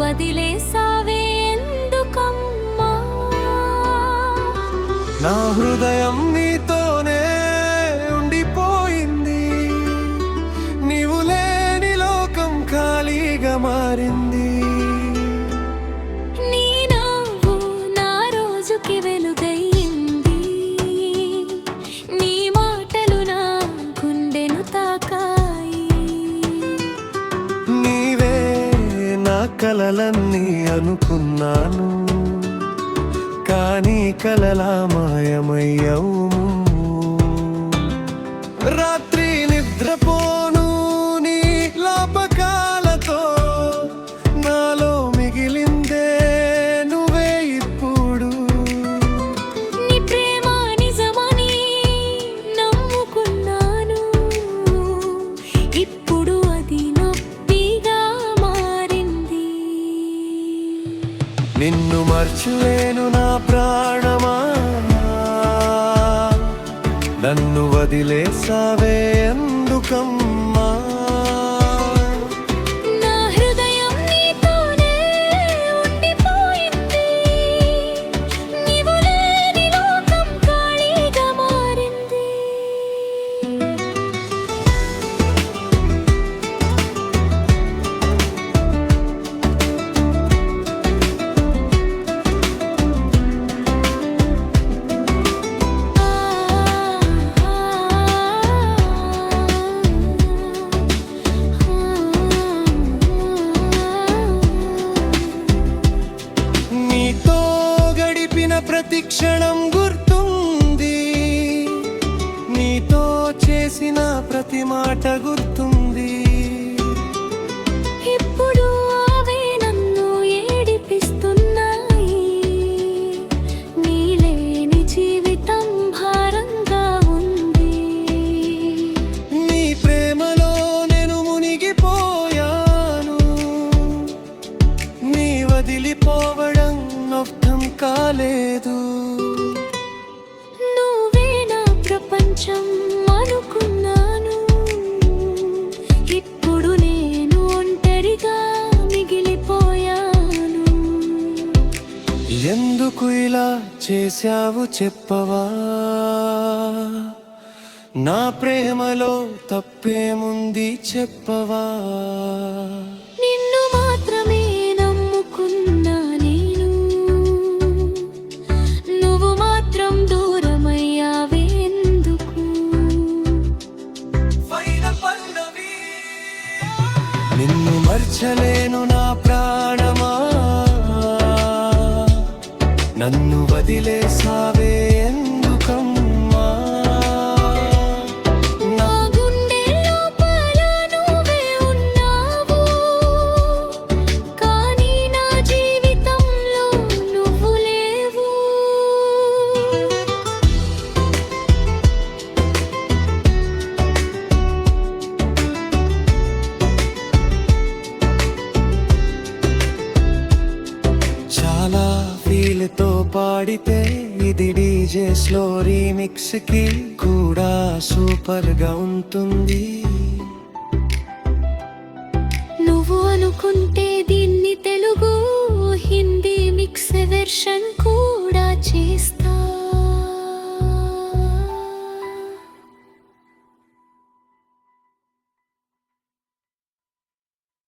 వదిలేసావే ఎందుకమ్మా? నా హృదయం నీతోనే ఉండిపోయింది, నీవు లేని లోకం ఖాళీగా మారింది. నీ నవ్వు నా రోజుకి వెలుగయ్యింది, నీ మాటలు నా గుండెను తాకాయి. నీవే నా కలలన్నీ అనుకున్నాను, కానీ కలలా మాయమయ్యావు. రాత్రి నిద్రపోను నీ లాపకాలతో, నాలో మిగిలిందే నువ్వే ఇప్పుడు. నీ ప్రేమ నిజమని నమ్ముకున్నాను, ఇప్పుడు అది నొప్పిగా మారింది. నిన్ను మర్చిలేను నా ప్రాణమా, నన్ను వదిలేసావే ఎందుకమ్మా? నా హృదయం నీతోనే ఉండిపోయింది, నీవు లేని లోకం ఖాళీగా మారింది. నీతో గడిపిన ప్రతి క్షణం గుర్తుంది, నీతో చేసిన ప్రతి మాట గుర్తుంది. ఇప్పుడు అవే నన్ను ఏడిపిస్తున్నాయి, నీలేని జీవితం భారంగా ఉంది. నీ ప్రేమలో నేను మునిగిపోయాను, నీ వదిలిపోవడం అర్థం కాలేదు. నువ్వే నా ప్రపంచం అనుకున్నాను, ఇప్పుడు నేను ఒంటరిగా మిగిలిపోయాను. ఎందుకు ఇలా చేశావు చెప్పవా? నా ప్రేమలో తప్పేముంది చెప్పవా? నిన్ను మాత్రమే నమ్ముకున్నా నేను, నువ్వు మాత్రం దూరమయ్యావే ఎందుకు? నిన్ను మర్చలేను నా ప్రాణమా, నన్ను వదిలేసావే ఎందుకమ్మా? నా గుండె లోపల నువ్వే ఉన్నావు, కానీ నా జీవితంలో నువ్వు లేవు. చాలా ఫీల్తో పాడితే ఇది డీజే స్లో రీమిక్స్ కి కూడా సూపర్ గా ఉంటుంది.